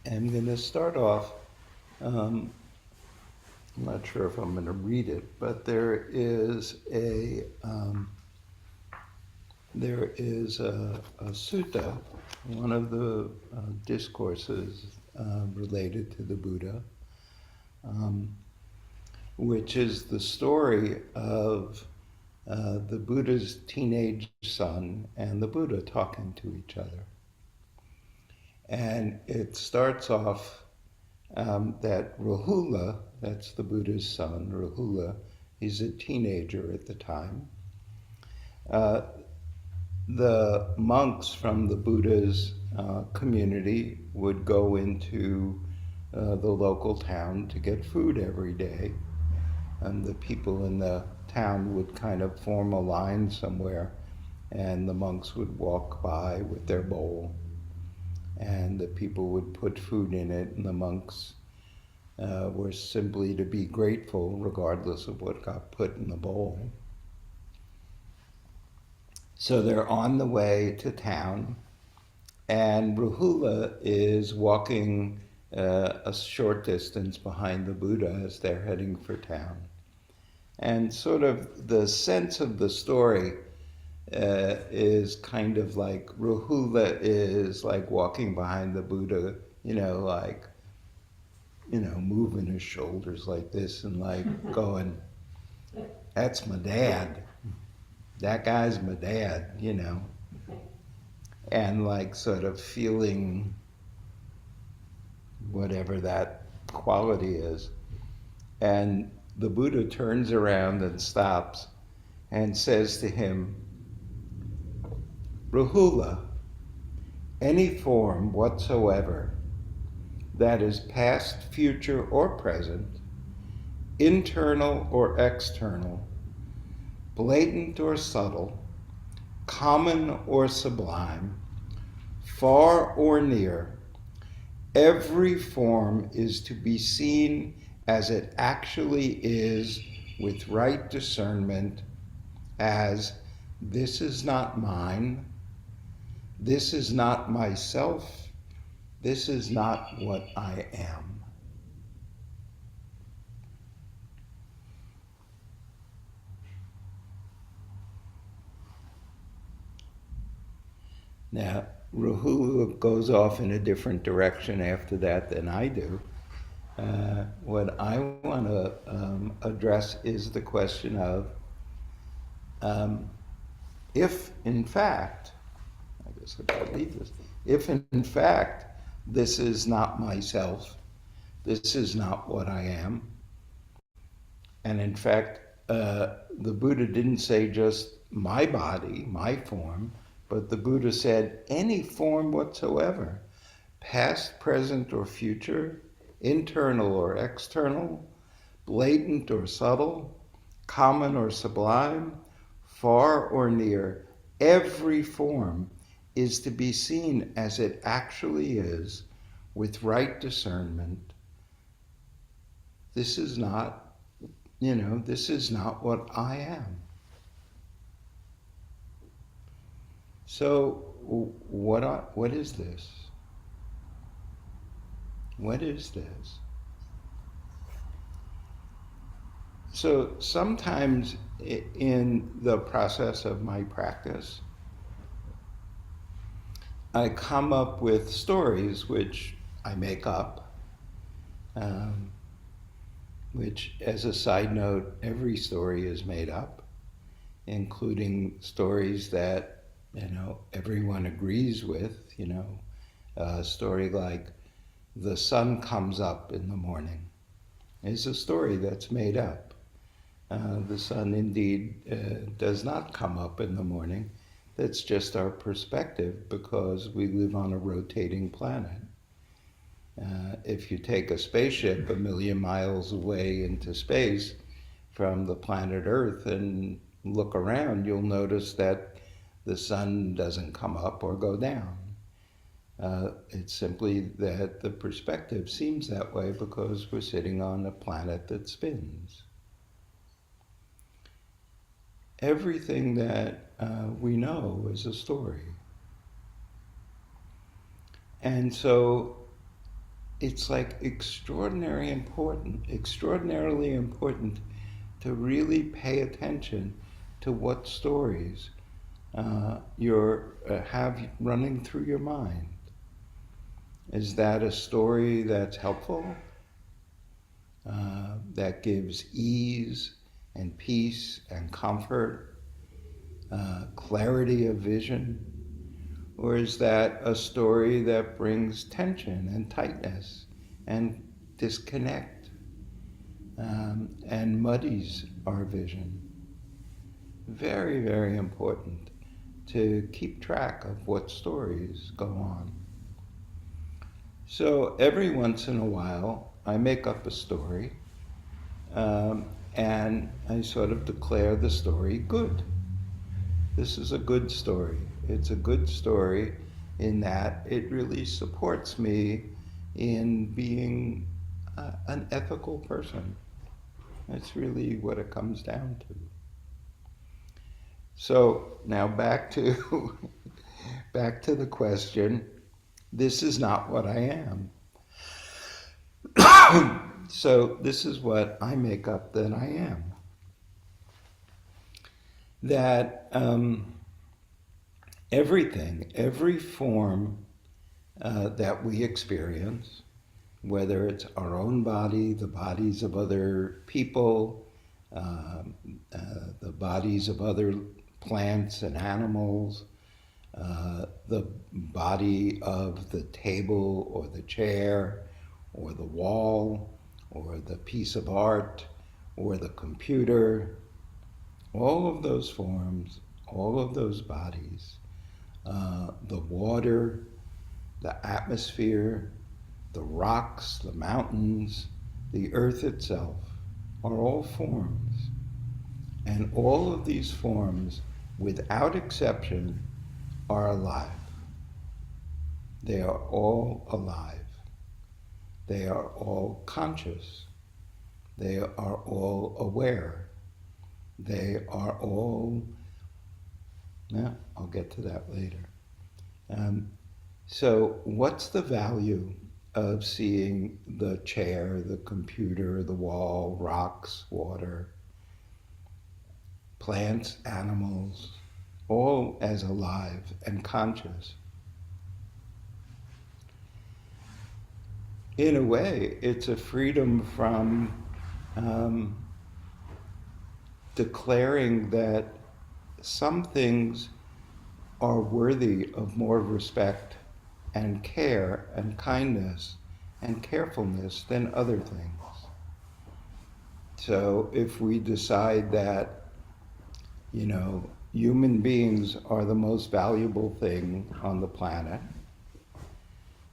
am going to start off. I'm not sure if I'm going to read it, but there is a sutta, one of the discourses related to the Buddha, um, which is the story of the Buddha's teenage son and the Buddha talking to each other. And it starts off that Rahula, that's the Buddha's son, Rahula, he's a teenager at the time. The monks from the Buddha's community would go into the local town to get food every day. And the people in the town would kind of form a line somewhere, and the monks would walk by with their bowl, and the people would put food in it, and the monks were simply to be grateful regardless of what got put in the bowl. So they're on the way to town, and Rahula is walking a short distance behind the Buddha as they're heading for town. And sort of the sense of the story is kind of like Rahula is like walking behind the Buddha, moving his shoulders like this and like going, that's my dad. That guy's my dad, and like sort of feeling whatever that quality is. And the Buddha turns around and stops and says to him, Rahula, any form whatsoever that is past, future, or present, internal or external, blatant or subtle, common or sublime, far or near, every form is to be seen as it actually is with right discernment as this is not mine, this is not myself, this is not what I am. Now, Rahula goes off in a different direction after that than I do. What I want to address is the question of if, in fact, I guess I better leave this, if in fact this is not myself, this is not what I am, and in fact the Buddha didn't say just my body, my form, but the Buddha said any form whatsoever, past, present, or future, internal or external, blatant or subtle, common or sublime, far or near, every form is to be seen as it actually is with right discernment. This is not, this is not what I am. So what is this? What is this? So sometimes in the process of my practice, I come up with stories which I make up, which, as a side note, every story is made up, including stories that everyone agrees with, a story like the sun comes up in the morning is a story that's made up. The sun indeed does not come up in the morning. That's just our perspective because we live on a rotating planet. If you take a spaceship 1,000,000 miles away into space from the planet Earth and look around, you'll notice that the sun doesn't come up or go down. It's simply that the perspective seems that way because we're sitting on a planet that spins. Everything that we know is a story. And so it's like extraordinarily important to really pay attention to what stories you're have running through your mind. Is that a story that's helpful, that gives ease and peace and comfort, clarity of vision? Or is that a story that brings tension and tightness and disconnect and muddies our vision? Very, very important to keep track of what stories go on. So every once in a while, I make up a story and I sort of declare the story good. This is a good story. It's a good story in that it really supports me in being an ethical person. That's really what it comes down to. So now back to back to the question. This is not what I am. So this is what I make up that I am. That everything, every form that we experience, whether it's our own body, the bodies of other people, the bodies of other plants and animals, the body of the table or the chair or the wall or the piece of art or the computer, all of those forms, all of those bodies, the water, the atmosphere, the rocks, the mountains, the earth itself are all forms. And all of these forms, without exception, are alive. They are all alive. They are all conscious. They are all aware. They are all, I'll get to that later. So what's the value of seeing the chair, the computer, the wall, rocks, water, plants, animals, all as alive and conscious? In a way, it's a freedom from declaring that some things are worthy of more respect and care and kindness and carefulness than other things. So if we decide that, human beings are the most valuable thing on the planet,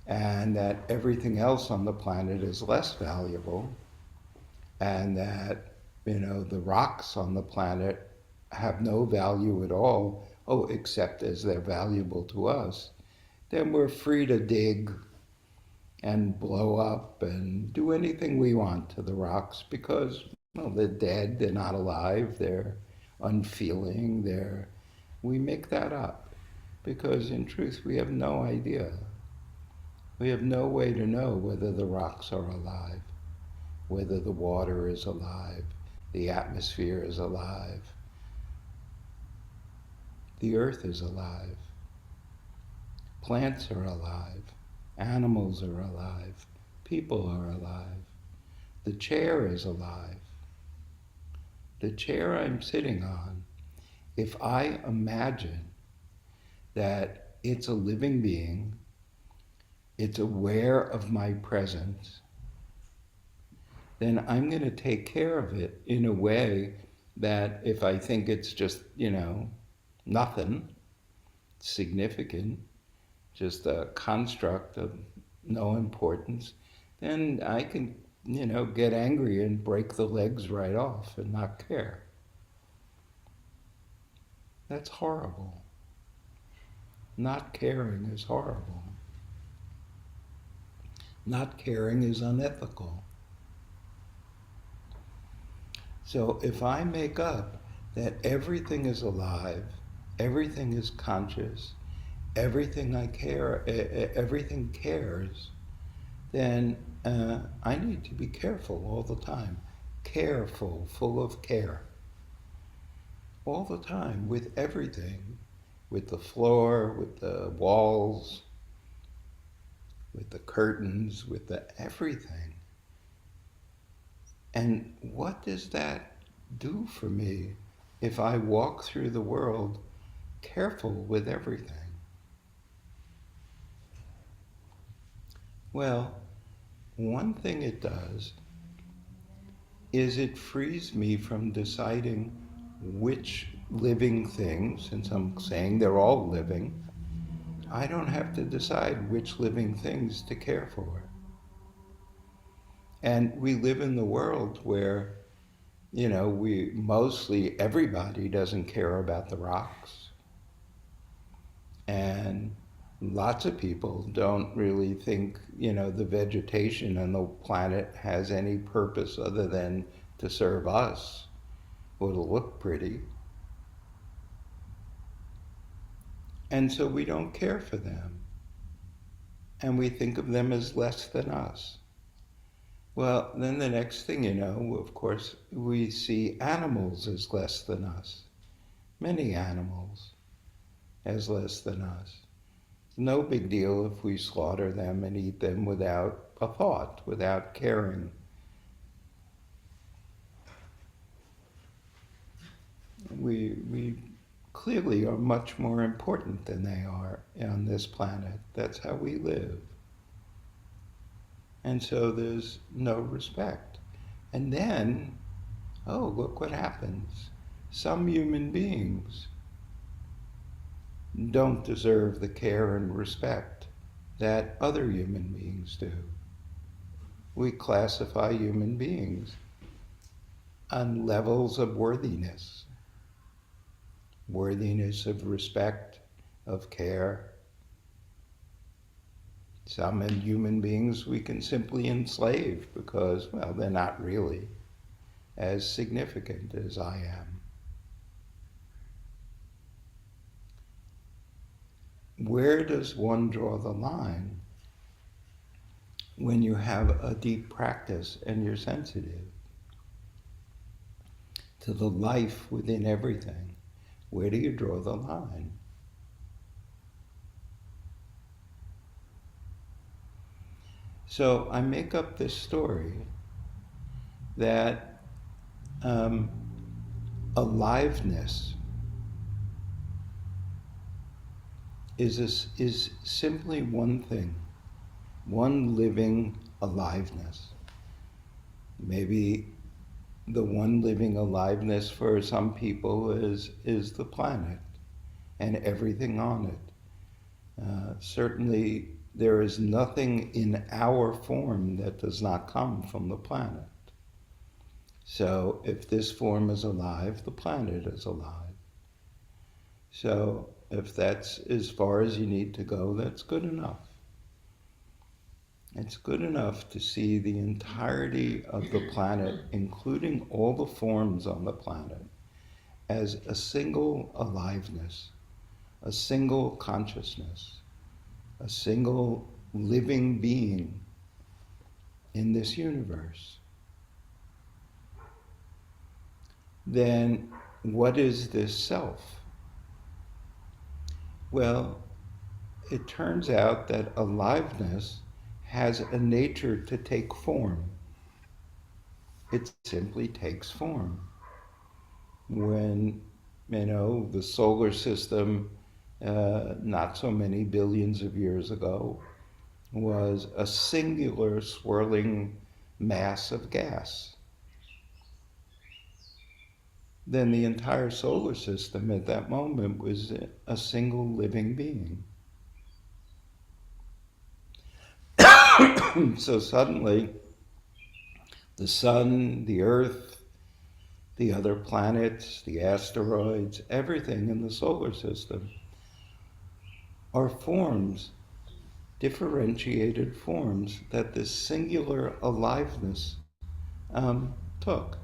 and that everything else on the planet is less valuable, and that, the rocks on the planet have no value at all, except as they're valuable to us, then we're free to dig and blow up and do anything we want to the rocks because, they're dead, they're not alive, they're unfeeling, we make that up because in truth we have no idea. We have no way to know whether the rocks are alive, whether the water is alive, the atmosphere is alive, the earth is alive, plants are alive, animals are alive, people are alive, the chair is alive. The chair I'm sitting on, if I imagine that it's a living being, it's aware of my presence, then I'm going to take care of it in a way that if I think it's just, nothing significant, just a construct of no importance, then I can, get angry and break the legs right off and not care. That's horrible. Not caring is horrible. Not caring is unethical. So if I make up that everything is alive, everything is conscious, everything I care, everything cares, then I need to be careful all the time. Careful, full of care. All the time, with everything. With the floor, with the walls, with the curtains, with the everything. And what does that do for me if I walk through the world careful with everything? Well, one thing it does is it frees me from deciding which living thing, since I'm saying they're all living, I don't have to decide which living things to care for. And we live in the world where, we mostly everybody doesn't care about the rocks. And lots of people don't really think, the vegetation on the planet has any purpose other than to serve us or to look pretty. And so we don't care for them. And we think of them as less than us. Well, then the next thing you know, of course, we see animals as less than us. Many animals as less than us. No big deal if we slaughter them and eat them without a thought, without caring. We clearly are much more important than they are on this planet. That's how we live. And so there's no respect. And then, oh, look what happens. Some human beings don't deserve the care and respect that other human beings do. We classify human beings on levels of worthiness. Worthiness of respect, of care. Some human beings we can simply enslave because, well, they're not really as significant as I am. Where does one draw the line when you have a deep practice and you're sensitive to the life within everything? Where do you draw the line? So I make up this story that aliveness is simply one thing, one living aliveness. Maybe the one living aliveness for some people is the planet and everything on it. Certainly there is nothing in our form that does not come from the planet. So if this form is alive, the planet is alive. So if that's as far as you need to go, that's good enough. It's good enough to see the entirety of the planet, including all the forms on the planet, as a single aliveness, a single consciousness, a single living being in this universe. Then what is this self? Well, it turns out that aliveness has a nature to take form. It simply takes form. When, the solar system, not so many billions of years ago, was a singular swirling mass of gas, then the entire solar system at that moment was a single living being. So suddenly, the sun, the earth, the other planets, the asteroids, everything in the solar system are forms, differentiated forms that this singular aliveness took.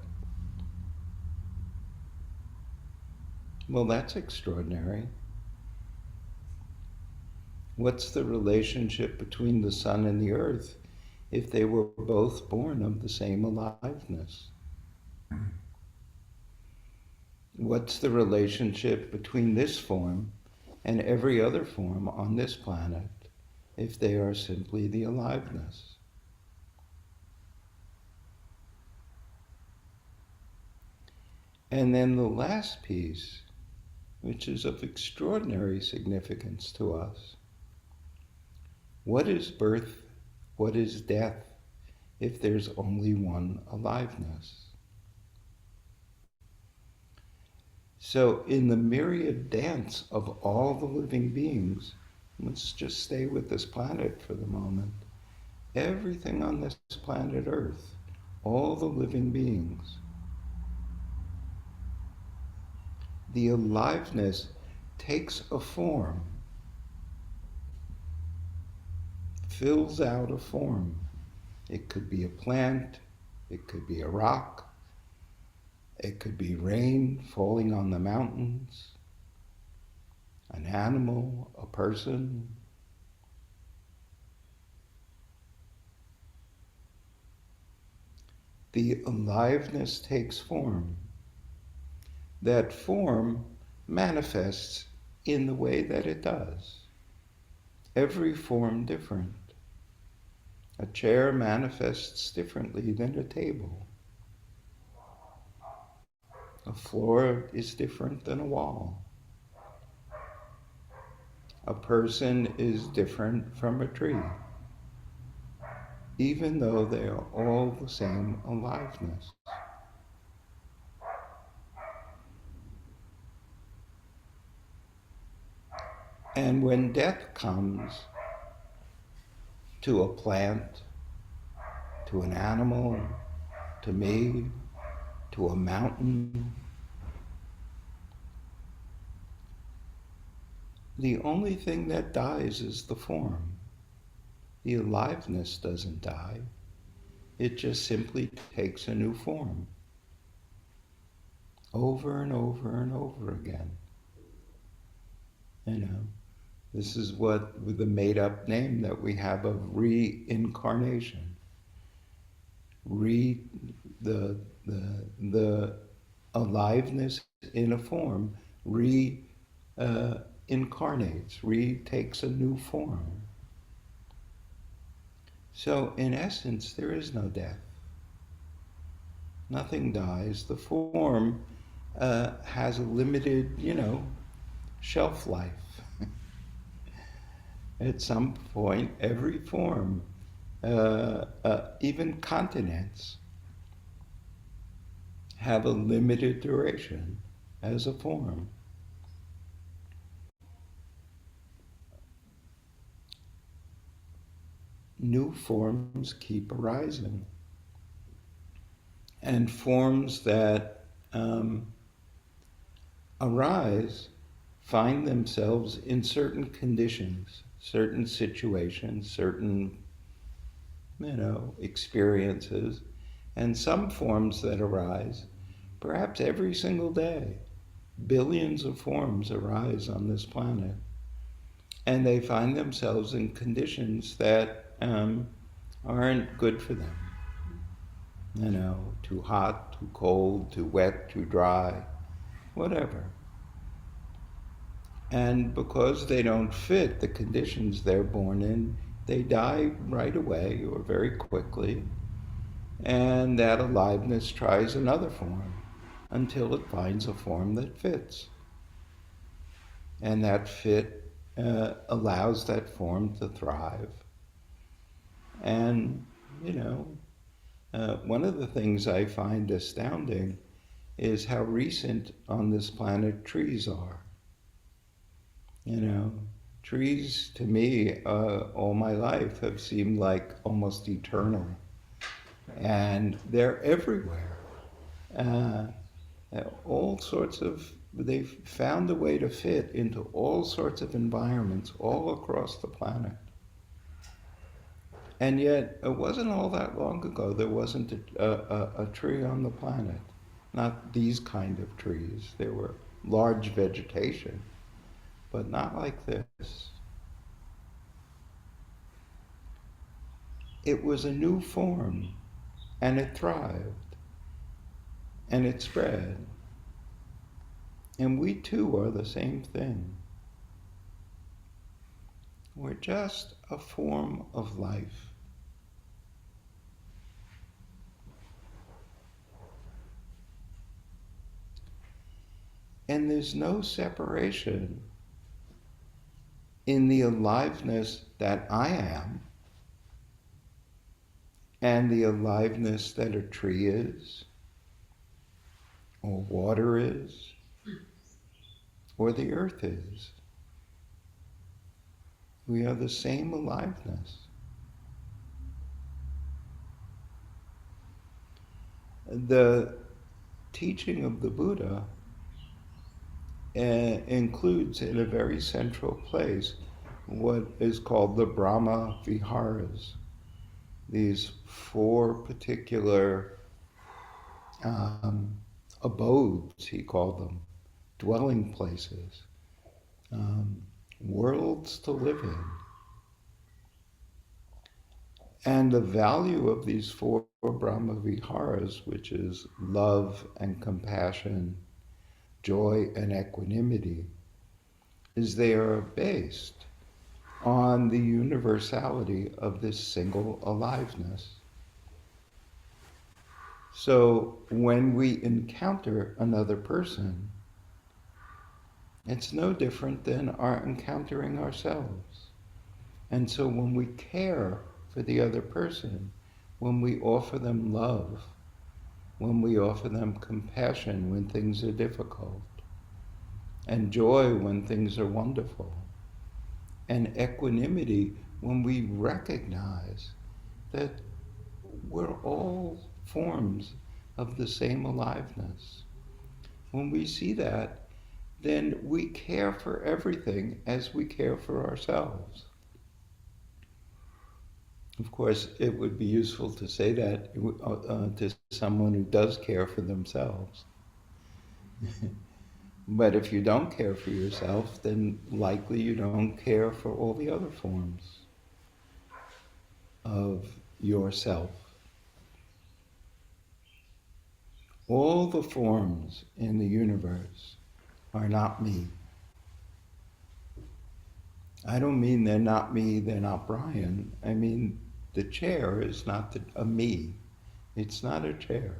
Well, that's extraordinary. What's the relationship between the sun and the earth? if they were both born of the same aliveness? What's the relationship between this form and every other form on this planet if they are simply the aliveness? And then the last piece, which is of extraordinary significance to us. What is birth? What is death if there's only one aliveness? So in the myriad dance of all the living beings, let's just stay with this planet for the moment. Everything on this planet Earth, all the living beings, the aliveness takes a form, fills out a form. It could be a plant, it could be a rock, it could be rain falling on the mountains, an animal, a person. The aliveness takes form. That form manifests in the way that it does. Every form different. A chair manifests differently than a table. A floor is different than a wall. A person is different from a tree, even though they are all the same aliveness. And when death comes to a plant, to an animal, to me, to a mountain, the only thing that dies is the form. The aliveness doesn't die. It just simply takes a new form over and over and over again. You know, this is what the made-up name that we have of reincarnation. The aliveness in a form incarnates, takes a new form. So in essence, there is no death. Nothing dies. The form has a limited, shelf life. At some point, every form, even continents, have a limited duration as a form. New forms keep arising. And forms that arise find themselves in certain conditions, certain situations, certain, experiences. And some forms that arise, perhaps every single day, billions of forms arise on this planet. And they find themselves in conditions that aren't good for them. Too hot, too cold, too wet, too dry, whatever. And because they don't fit the conditions they're born in, they die right away or very quickly. And that aliveness tries another form until it finds a form that fits. And that fit allows that form to thrive. And, one of the things I find astounding is how recent on this planet trees are. Trees to me all my life have seemed like almost eternal. And they're everywhere. They've found a way to fit into all sorts of environments all across the planet. And yet, it wasn't all that long ago there wasn't a tree on the planet. Not these kind of trees. There were large vegetation, but not like this. it was a new form, and it thrived, and it spread. And we too are the same thing. We're just a form of life. And there's no separation in the aliveness that I am and the aliveness that a tree is, or water is, or the earth is. We are the same aliveness. The teaching of the Buddha includes in a very central place what is called the Brahma Viharas, these four particular abodes, he called them, dwelling places, worlds to live in. And the value of these four Brahma Viharas, which is love and compassion, joy and equanimity, is they are based on the universality of this single aliveness. So when we encounter another person, it's no different than our encountering ourselves. And so when we care for the other person, when we offer them love, when we offer them compassion when things are difficult, and joy when things are wonderful, and equanimity when we recognize that we're all forms of the same aliveness. When we see that, then we care for everything as we care for ourselves. Of course, it would be useful to say that to someone who does care for themselves. But if you don't care for yourself, then likely you don't care for all the other forms of yourself. All the forms in the universe are not me. I don't mean they're not me, they're not Brian. I mean the chair is not a me. It's not a chair.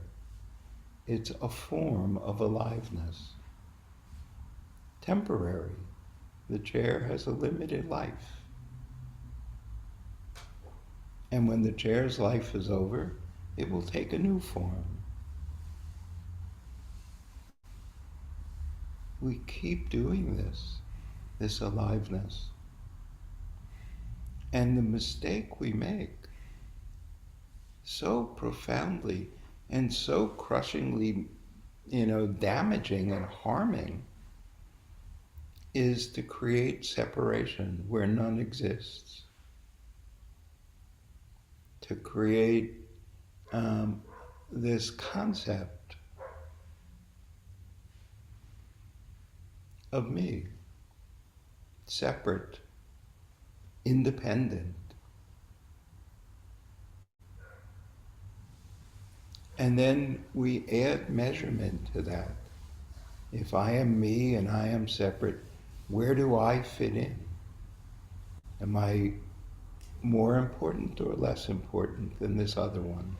It's a form of aliveness. Temporary. The chair has a limited life. And when the chair's life is over, it will take a new form. We keep doing this aliveness. And the mistake we make so profoundly and so crushingly, damaging and harming is to create separation where none exists. To create this concept of me, separate, independent. And then we add measurement to that. If I am me and I am separate, where do I fit in? Am I more important or less important than this other one?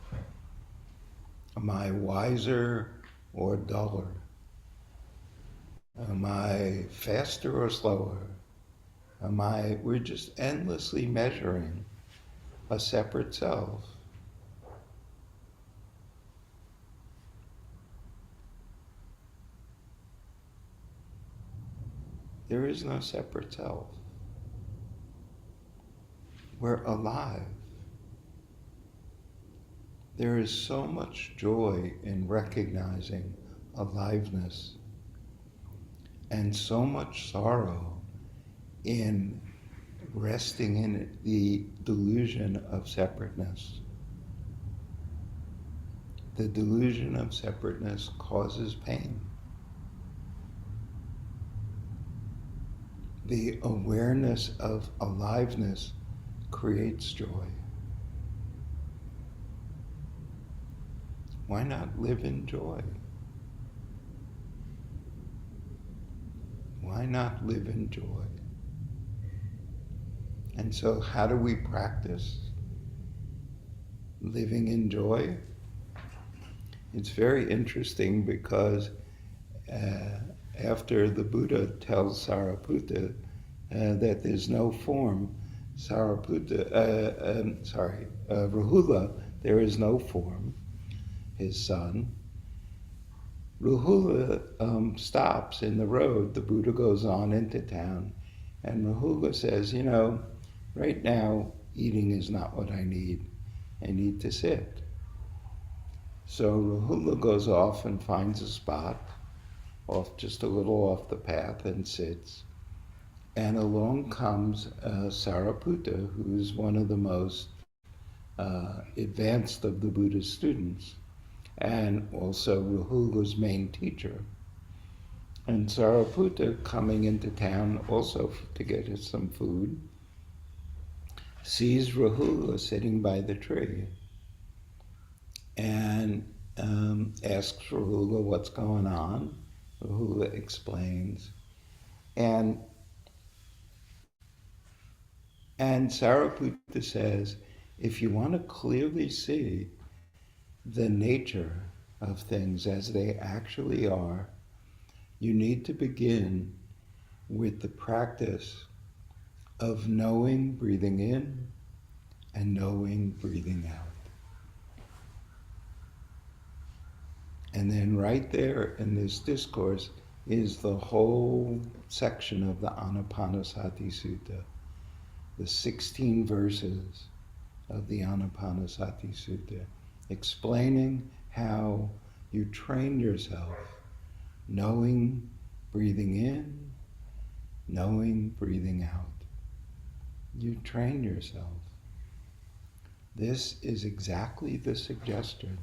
Am I wiser or duller? Am I faster or slower? We're just endlessly measuring a separate self. There is no separate self. We're alive. There is so much joy in recognizing aliveness, and so much sorrow in resting in the delusion of separateness. The delusion of separateness causes pain. The awareness of aliveness creates joy. Why not live in joy? Why not live in joy? And so how do we practice living in joy? It's very interesting because after the Buddha tells Sariputta that there's no form, Rahula, there is no form, his son. Rahula stops in the road. The Buddha goes on into town, and Rahula says, right now eating is not what I need. I need to sit. So Rahula goes off and finds a spot just a little off the path and sits. And along comes Sariputta, who's one of the most advanced of the Buddhist students, and also Rahula's main teacher. And Sariputta, coming into town also to get some food, sees Rahula sitting by the tree and asks Rahula what's going on. Rahula explains. And Sariputta says, if you want to clearly see the nature of things as they actually are, you need to begin with the practice of knowing breathing in and knowing breathing out. And then right there in this discourse is the whole section of the Anapanasati Sutta, the 16 verses of the Anapanasati Sutta, explaining how you train yourself, knowing breathing in, knowing breathing out. You train yourself. This is exactly the suggestion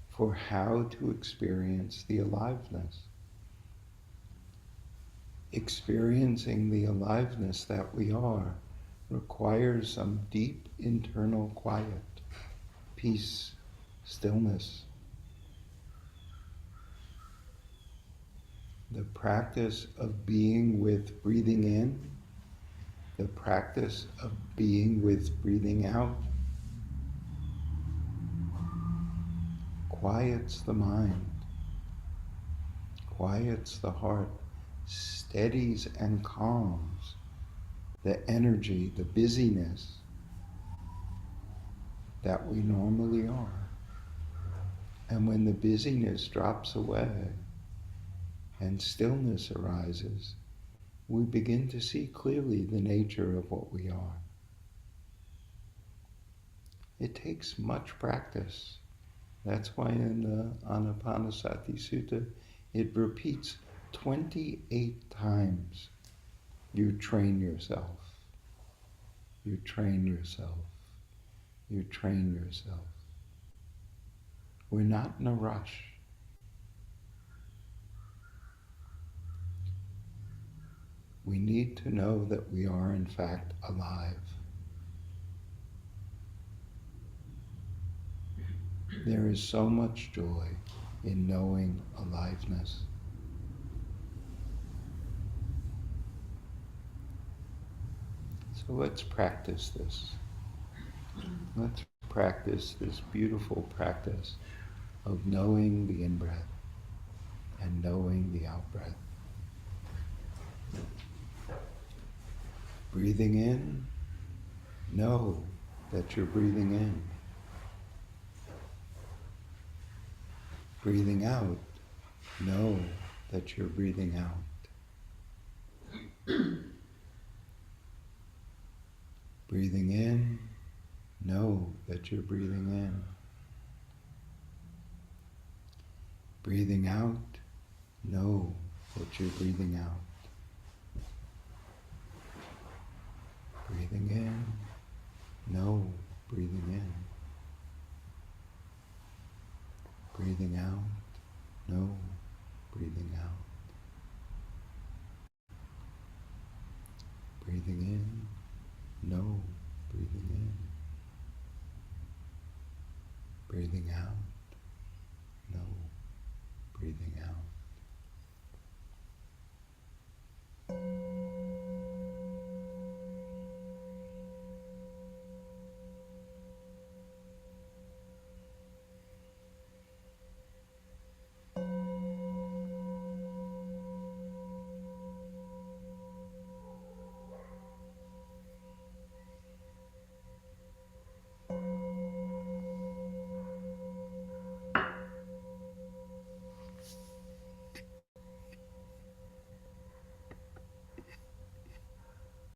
for how to experience the aliveness. Experiencing the aliveness that we are requires some deep internal quiet, peace, stillness. The practice of being with breathing in, the practice of being with breathing out, quiets the mind, quiets the heart, steadies and calms the energy, the busyness that we normally are. And when the busyness drops away and stillness arises, we begin to see clearly the nature of what we are. It takes much practice. That's why in the Anapanasati Sutta, it repeats 28 times. You train yourself. You train yourself. You train yourself. We're not in a rush. We need to know that we are in fact alive. There is so much joy in knowing aliveness. So let's practice this. Let's practice this beautiful practice of knowing the in-breath and knowing the out-breath. Breathing in, know that you're breathing in. Breathing out, know that you're breathing out. Breathing in, know that you're breathing in. Breathing out, know that you're breathing out. Breathing in, know breathing in. Breathing out, know breathing out. Breathing in, know breathing in. Breathing out,